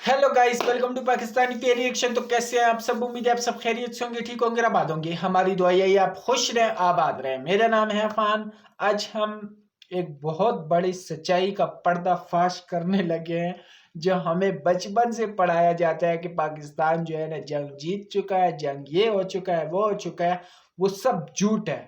Hello guys, welcome to Pakistani पे reaction. तो कैसे हैं आप सब? उम्मीद है आप सब खैरियत से होंगे, ठीक होंगे, आबाद होंगे। हमारी दुआ यही है आप खुश रहें, आबाद रहें। मेरा नाम है अफान। आज हम एक बहुत बड़ी सच्चाई का पर्दाफाश करने लगे हैं, जो हमें बचपन से पढ़ाया जाता है कि पाकिस्तान जो है ना जंग जीत चुका है, जंग ये हो चुका है, वो हो चुका है। वो सब झूठ है।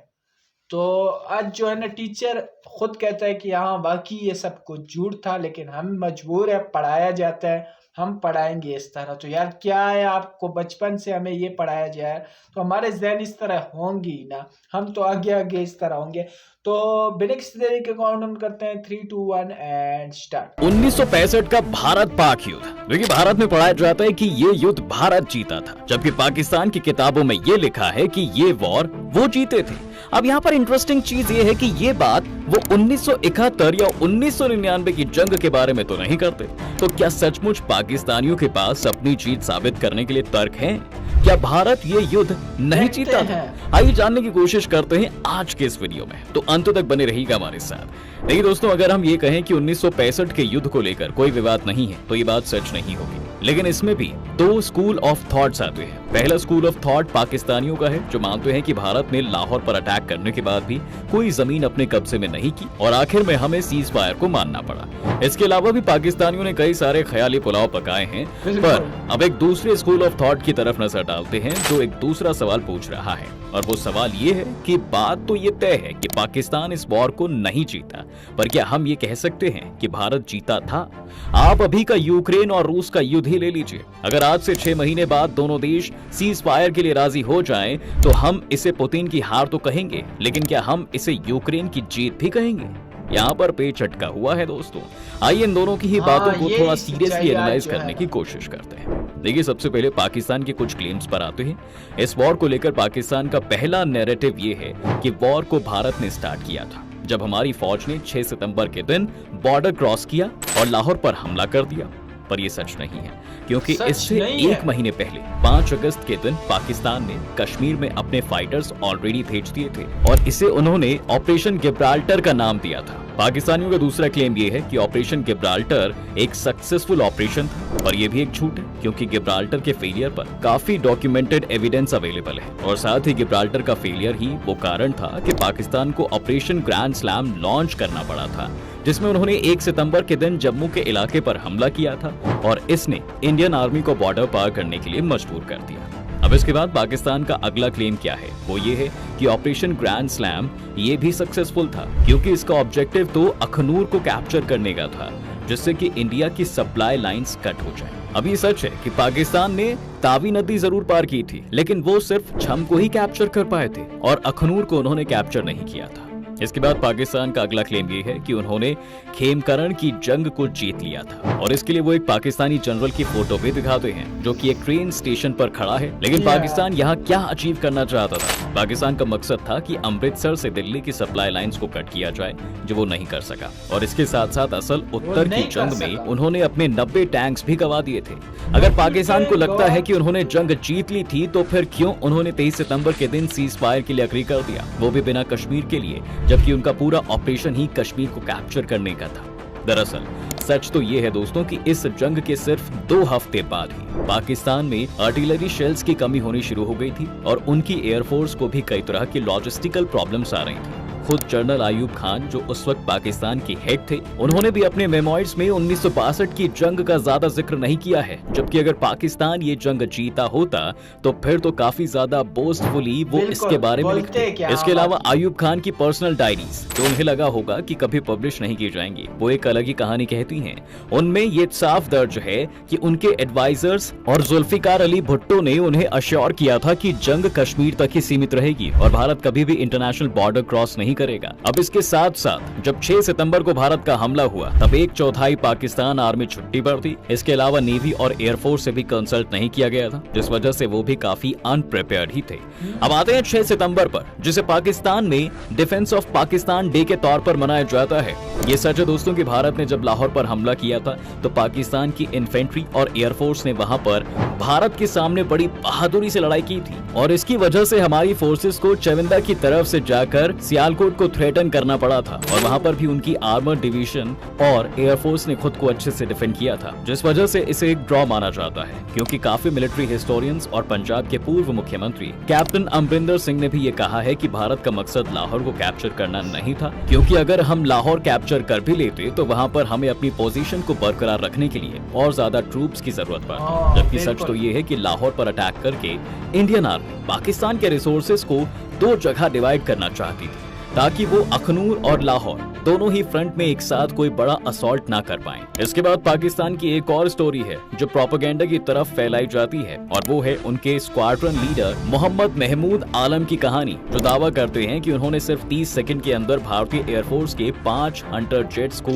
तो आज जो है ना टीचर खुद कहता है कि हाँ वाकई ये सब कुछ झूठ था, लेकिन हम मजबूर है, पढ़ाया जाता है, हम पढ़ाएंगे इस तरह। तो यार क्या है, आपको बचपन से हमें ये पढ़ाया जाए तो हमारे जहन इस तरह होंगे ही ना, हम तो आगे आगे इस तरह होंगे। तो बिना किसी देरी के काउंट करते हैं 3 2 1 एंड स्टार्ट। 1965 का भारत पाक युद्ध, जो कि भारत में पढ़ाया जाता है कि ये युद्ध भारत जीता था, जबकि पाकिस्तान की किताबों में ये लिखा है कि ये वॉर वो जीते थे। अब यहाँ पर इंटरेस्टिंग चीज ये है कि ये बात वो 1971 या 1999 की जंग के बारे में तो नहीं करते। तो क्या सचमुच पाकिस्तानियों के पास अपनी जीत साबित करने के लिए तर्क हैं? क्या भारत ये युद्ध नहीं जीता था? आइए जानने की कोशिश करते हैं आज के इस वीडियो में, तो अंत तक बने रहिएगा हमारे साथ। देखिए दोस्तों, अगर हम ये कहें कि 1965 के युद्ध को लेकर कोई विवाद नहीं है तो ये बात सच नहीं होगी, लेकिन इसमें भी दो स्कूल ऑफ थॉट्स आते हैं। पहला स्कूल ऑफ थॉट पाकिस्तानियों का है, जो मानते हैं कि भारत ने लाहौर पर अटैक करने के बाद भी कोई जमीन अपने कब्जे में नहीं की और आखिर में हमें सीज फायर को मानना पड़ा। इसके अलावा भी पाकिस्तानियों ने कई सारे ख्याली पुलाव पकाए हैं। पर अब एक दूसरे स्कूल ऑफ थॉट की तरफ नजर डालते हैं, जो एक दूसरा सवाल पूछ रहा है, और वो सवाल ये है कि बात तो ये तय है कि पाकिस्तान इस वॉर को नहीं जीता, पर क्या हम ये कह सकते हैं कि भारत जीता था? आप अभी का यूक्रेन और रूस का युद्ध ही ले लीजिए। अगर आज से 6 महीने बाद दोनों देश सीज फायर के लिए राजी हो जाएं, तो हम इसे पुतिन की हार तो कहेंगे, लेकिन क्या हम इसे यूक्रेन की जीत भी कहेंगे? यहाँ पर पेच अटका हुआ है दोस्तों। आइए इन दोनों की ही बातों को थोड़ा सीरियसली एनालाइज करने की कोशिश करते हैं। देखिए, सबसे पहले पाकिस्तान के कुछ क्लेम्स पर आते हैं। इस वॉर को लेकर पाकिस्तान का पहला नैरेटिव ये है कि वॉर को भारत ने स्टार्ट किया था, जब हमारी फौज ने 6 सितंबर के दिन बॉर्डर क्रॉस किया और लाहौर पर हमला कर दिया। पर ये सच नहीं है, क्योंकि इससे एक महीने पहले 5 अगस्त के दिन पाकिस्तान ने कश्मीर में अपने फाइटर्स ऑलरेडी भेज दिए थे और इसे उन्होंने ऑपरेशन गिब्राल्टर का नाम दिया था। पाकिस्तानियों का दूसरा क्लेम ये है कि ऑपरेशन गिब्राल्टर एक सक्सेसफुल ऑपरेशन था, और ये भी एक झूठ है, क्योंकि गिब्राल्टर के फेलियर पर काफी डॉक्यूमेंटेड एविडेंस अवेलेबल है। और साथ ही गिब्राल्टर का फेलियर ही वो कारण था कि पाकिस्तान को ऑपरेशन ग्रैंड स्लैम लॉन्च करना पड़ा था, जिसमें उन्होंने 1 सितंबर के दिन जम्मू के इलाके पर हमला किया था और इसने इंडियन आर्मी को बॉर्डर पार करने के लिए मजबूर कर दिया। अब इसके बाद पाकिस्तान का अगला क्लेम क्या है? वो ये है कि ऑपरेशन ग्रैंड स्लैम ये भी सक्सेसफुल था, क्योंकि इसका ऑब्जेक्टिव तो अखनूर को कैप्चर करने का था, जिससे कि इंडिया की सप्लाई लाइंस कट हो जाए। अब ये सच है कि पाकिस्तान ने तावी नदी जरूर पार की थी, लेकिन वो सिर्फ छम को ही कैप्चर कर पाए थे और अखनूर को उन्होंने कैप्चर नहीं किया था। इसके बाद पाकिस्तान का अगला क्लेम ये है कि उन्होंने खेमकरण की जंग को जीत लिया था, और इसके लिए वो एक पाकिस्तानी जनरल की फोटो भी दिखाते हैं, जो कि एक ट्रेन स्टेशन पर खड़ा है। लेकिन पाकिस्तान यहाँ क्या अचीव करना चाहता था? पाकिस्तान का मकसद था कि अमृतसर से दिल्ली की सप्लाई लाइंस को कट किया जाए, जो वो नहीं कर सका। और इसके साथ साथ असल उत्तर की जंग में उन्होंने अपने 90 टैंक्स भी गवा दिए थे। अगर पाकिस्तान को लगता है कि उन्होंने जंग जीत ली थी, तो फिर क्यों उन्होंने 23 सितंबर के दिन सीज फायर के लिए अग्री कर दिया, वो भी बिना कश्मीर के लिए, जबकि उनका पूरा ऑपरेशन ही कश्मीर को कैप्चर करने का था? दरअसल सच तो ये है दोस्तों कि इस जंग के सिर्फ 2 हफ्ते बाद ही पाकिस्तान में आर्टिलरी शेल्स की कमी होनी शुरू हो गई थी और उनकी एयरफोर्स को भी कई तरह की लॉजिस्टिकल प्रॉब्लम्स आ रही थी। खुद जनरल आयूब खान, जो उस वक्त पाकिस्तान के हेड थे, उन्होंने भी अपने मेमोइर्स में 1962 की जंग का ज्यादा जिक्र नहीं किया है, जबकि अगर पाकिस्तान ये जंग जीता होता तो फिर तो काफी ज्यादा बोस्टफुली वो इसके बारे में लिखते। इसके अलावा आयूब खान की पर्सनल डायरीज, जो उन्हें लगा होगा कि कभी पब्लिश नहीं की जाएंगी, वो एक अलग ही कहानी कहती हैं। उनमें ये साफ दर्ज है कि उनके एडवाइजर्स और जुल्फिकार अली भुट्टो ने उन्हें अश्योर किया था कि जंग कश्मीर तक ही सीमित रहेगी और भारत कभी भी इंटरनेशनल बॉर्डर क्रॉस नहीं करेगा। अब इसके साथ साथ जब 6 सितंबर को भारत का हमला हुआ, तब 1/4 पाकिस्तान आर्मी छुट्टी पर थी। इसके अलावा नेवी और एयरफोर्स से भी कंसल्ट नहीं किया गया था, जिस वजह से वो भी काफी अनप्रिपेयर्ड ही थे। अब आते हैं 6 सितंबर पर, जिसे पाकिस्तान में डिफेंस ऑफ पाकिस्तान डे के तौर पर मनाया जाता है। ये सच है दोस्तों कि भारत ने जब लाहौर पर हमला किया था, तो पाकिस्तान की इन्फेंट्री और एयरफोर्स ने वहां पर भारत के सामने बड़ी बहादुरी से लड़ाई की थी, और इसकी वजह से हमारी फोर्सेस को चविंदा की तरफ से जाकर सियालकोट बालाकोट को थ्रेटन करना पड़ा था और वहां पर भी उनकी आर्मर डिवीजन और एयरफोर्स ने खुद को अच्छे से डिफेंड किया था, जिस वजह से इसे एक ड्रॉ माना जाता है। क्योंकि काफी मिलिट्री हिस्टोरियंस और पंजाब के पूर्व मुख्यमंत्री कैप्टन अमरिंदर सिंह ने भी ये कहा है कि भारत का मकसद लाहौर को कैप्चर करना नहीं था, क्योंकि अगर हम लाहौर कैप्चर कर भी लेते तो वहाँ पर हमें अपनी पोजीशन को बरकरार रखने के लिए और ज्यादा ट्रूप्स की जरूरत पड़ती। जबकि सच तो ये है कि लाहौर पर अटैक करके इंडियन आर्मी पाकिस्तान के रिसोर्सेज को दो जगह डिवाइड करना चाहती थी, ताकि वो अखनूर और लाहौर दोनों ही फ्रंट में एक साथ कोई बड़ा असॉल्ट ना कर पाएं। इसके बाद पाकिस्तान की एक और स्टोरी है जो प्रोपेगेंडा की तरफ फैलाई जाती है, और वो है उनके स्क्वाड्रन लीडर मोहम्मद महमूद आलम की कहानी, जो दावा करते हैं कि उन्होंने सिर्फ 30 सेकंड के अंदर भारतीय एयरफोर्स के 5 हंटर जेट्स को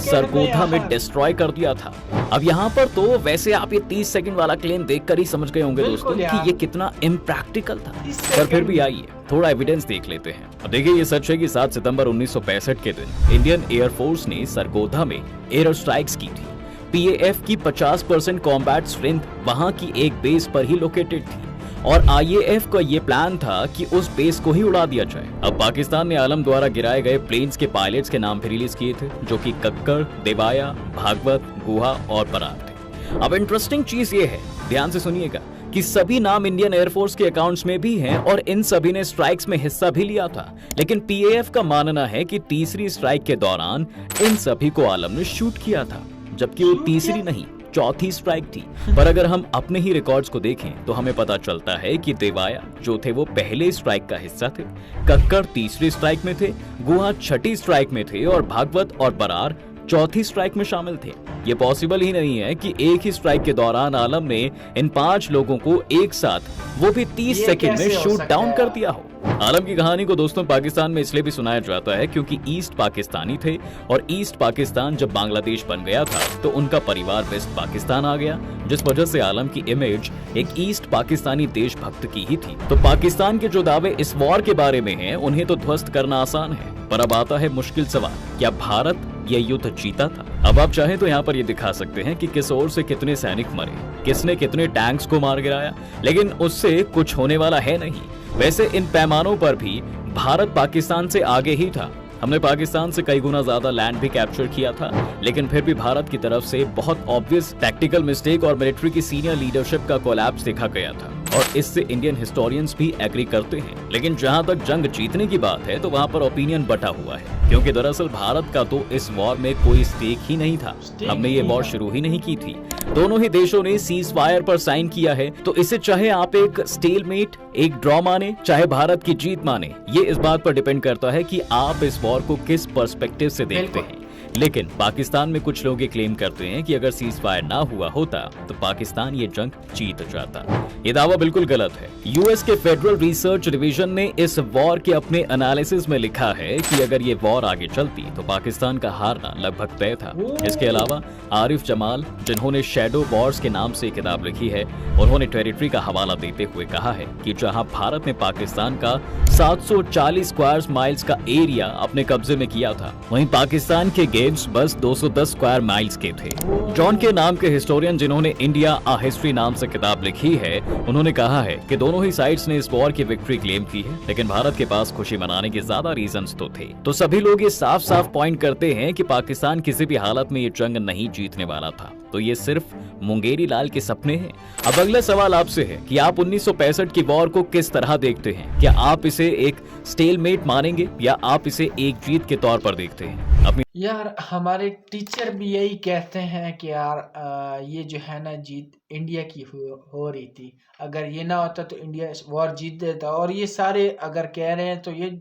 सरगोधा में डिस्ट्रॉय कर दिया था। अब यहाँ पर तो वैसे आप ये 30 सेकंड वाला क्लेम देखकर ही समझ गए होंगे दोस्तों कि ये कितना इम्प्रैक्टिकल था, पर फिर भी आइए थोड़ा एविडेंस देख लेते हैं। अब देखिए, ये सच है कि 7 सितंबर 1965 के दिन इंडियन एयरफोर्स ने सरगोधा में एयर स्ट्राइक्स की थी। पीएएफ की 50% कॉम्बैट स्ट्रेंथ वहां की एक बेस पर ही लोकेटेड थी, और आईएएफ का ये प्लान था कि उस बेस को ही उड़ा दिया जाए। अब पाकिस्तान ने आलम द्वारा गिराए गए प्लेन्स के पायलट्स के नाम भी रिलीज किए थे, जो कि कक्कर, देवाया, भागवत, गुहा और बरार थे। अब इंटरेस्टिंग चीज ये है, ध्यान से सुनिएगा, कि सभी नाम इंडियन एयरफोर्स के अकाउंट्स में भी हैं और इन सभी ने स्ट्राइक्स में हिस्सा भी लिया था। लेकिन पीएएफ का मानना है कि तीसरी स्ट्राइक के दौरान इन सभी को आलम ने शूट किया था, जबकि वो तीसरी नहीं, चौथी स्ट्राइक थी। पर अगर हम अपने ही रिकॉर्ड्स को देखें तो हमें पता चलता है कि देवाया जो थे वो पहले स्ट्राइक का हिस्सा थे, कक्कर तीसरी स्ट्राइक में थे, गुहा छठी स्ट्राइक में थे, और भागवत और बरार चौथी स्ट्राइक में शामिल थे। ये पॉसिबल ही नहीं है कि एक ही स्ट्राइक के दौरान आलम ने इन 5 लोगों को एक साथ, वो भी 30 सेकंड में शूट डाउन कर दिया हो। आलम की कहानी को दोस्तों पाकिस्तान में इसलिए भी सुनाया जाता है क्योंकि ईस्ट पाकिस्तानी थे, और ईस्ट पाकिस्तान जब बांग्लादेश बन गया था तो उनका परिवार वेस्ट पाकिस्तान आ गया, जिस वजह से आलम की इमेज एक ईस्ट पाकिस्तानी देशभक्त की ही थी। तो पाकिस्तान के जो दावे इस वॉर के बारे में हैं, उन्हें तो ध्वस्त करना आसान है, पर अब आता है मुश्किल सवाल, क्या भारत ये युद्ध जीता था? अब आप चाहें तो यहाँ पर ये दिखा सकते हैं कि किस ओर से कितने सैनिक मरे, किसने कितने टैंक्स को मार गिराया, लेकिन उससे कुछ होने वाला है नहीं। वैसे इन पैमानों पर भी भारत पाकिस्तान से आगे ही था। हमने पाकिस्तान से कई गुना ज्यादा लैंड भी कैप्चर किया था, लेकिन फिर भी भारत की तरफ से बहुत ऑब्वियस टैक्टिकल मिस्टेक और मिलिट्री की सीनियर लीडरशिप का कोलैप्स देखा गया था, और इससे इंडियन हिस्टोरियंस भी एग्री करते हैं। लेकिन जहां तक जंग जीतने की बात है तो वहां पर ओपिनियन बटा हुआ है, क्योंकि दरअसल भारत का तो इस वॉर में कोई स्टेक ही नहीं था। हमने ये वॉर शुरू ही नहीं की थी। दोनों ही देशों ने सीज फायर पर साइन किया है, तो इसे चाहे आप एक स्टेलमेट, एक ड्रॉ माने, चाहे भारत की जीत माने, ये इस बात पर डिपेंड करता है कि आप इस वॉर को किस पर्सपेक्टिव से देखते हैं। लेकिन पाकिस्तान में कुछ लोग ये क्लेम करते हैं कि अगर सीज फायर ना हुआ होता तो पाकिस्तान ये जंग जीत जाता। ये दावा बिल्कुल गलत है। यूएस के फेडरल रिसर्च डिवीजन ने इस वॉर के अपने एनालिसिस में लिखा है कि अगर ये वॉर आगे चलती तो पाकिस्तान का हारना लगभग तय था। इसके अलावा आरिफ जमाल, जिन्होंने शैडो वॉर्स के नाम से किताब लिखी है, उन्होंने टेरिटरी का हवाला देते हुए कहा है कि जहां भारत ने पाकिस्तान का 740 स्क्वायर माइल्स का एरिया अपने कब्जे में किया था, वहीं पाकिस्तान के गेम्स बस 210 स्क्वायर माइल्स के थे। जॉन के नाम के हिस्टोरियन, जिन्होंने इंडिया आ हिस्ट्री नाम से किताब लिखी है, उन्होंने कहा है कि दोनों ही साइड्स ने इस वॉर की विक्ट्री क्लेम की है, लेकिन भारत के पास खुशी मनाने के ज्यादा रीजंस तो थे। तो सभी लोग ये साफ साफ पॉइंट करते हैं कि पाकिस्तान किसी भी हालत में ये जंग नहीं जीतने वाला था। तो ये सिर्फ मुंगेरी लाल के सपने हैं। अब अगला सवाल आपसे है कि आप 1965 की वॉर को किस तरह देखते हैं? क्या आप इसे एक स्टेलमेट मानेंगे या आप इसे एक जीत के तौर पर देखते हैं? अपनी यार हमारे टीचर भी यही कहते हैं कि यार ये जो है ना जीत इंडिया की हो रही थी। अगर ये ना होता तो इंडिया वॉर जीत देता, और ये सारे अगर कह रहे हैं तो ये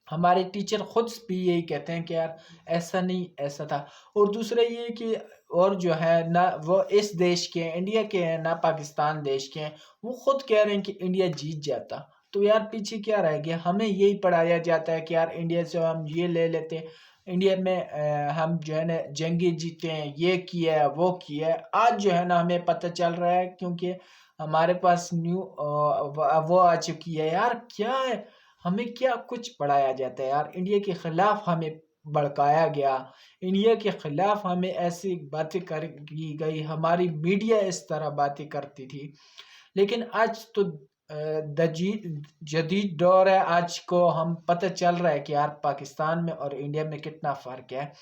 हमारे टीचर खुद भी यही कहते हैं कि यार ऐसा नहीं, ऐसा था। और दूसरा ये कि और जो है ना वो इस देश के हैं, इंडिया के हैं, ना पाकिस्तान देश के हैं, वो खुद कह रहे हैं कि इंडिया जीत जाता। तो यार पीछे क्या रह गया? हमें यही पढ़ाया जाता है कि यार इंडिया से हम ये ले लेते हैं, इंडिया में हम जो है ना जंगी जीते हैं, ये किया है, वो किया है। आज जो है ना हमें पता चल रहा है क्योंकि हमारे पास न्यू वो आ चुकी है। यार क्या है, हमें क्या कुछ पढ़ाया जाता है यार? इंडिया के खिलाफ हमें भड़काया गया, इंडिया के खिलाफ हमें ऐसी बातें की गई, हमारी मीडिया इस तरह बातें करती थी। लेकिन आज तो जदीद दौर है। आज को हम पता चल रहा है कि यार पाकिस्तान में और इंडिया में कितना फ़र्क है।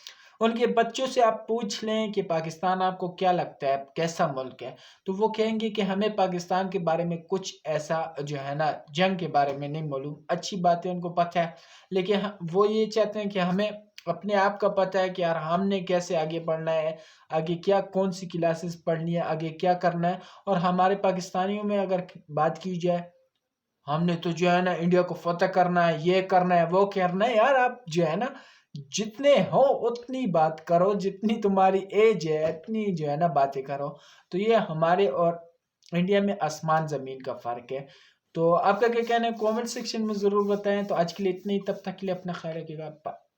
उनके बच्चों से आप पूछ लें कि पाकिस्तान आपको क्या लगता है, कैसा मुल्क है, तो वो कहेंगे कि हमें पाकिस्तान के बारे में कुछ ऐसा जो है ना, जंग के बारे में नहीं मालूम। अच्छी बातें उनको पता है, लेकिन वो ये चाहते हैं कि हमें अपने आप का पता है कि यार हमने कैसे आगे बढ़ना है, आगे क्या कौन सी क्लासेस पढ़नी है, आगे क्या करना है। और हमारे पाकिस्तानियों में अगर बात की जाए, हमने तो जो है ना इंडिया को फतेह करना है, ये करना है, वो करना है। यार आप जो है ना जितने हो उतनी बात करो, जितनी तुम्हारी एज है इतनी जो है ना बातें करो। तो ये हमारे और इंडिया में आसमान ज़मीन का फ़र्क है। तो आपका क्या कहना है, कमेंट सेक्शन में ज़रूर बताएं। तो आज के लिए इतनी, तब तक के लिए अपना ख्याल रखिएगा।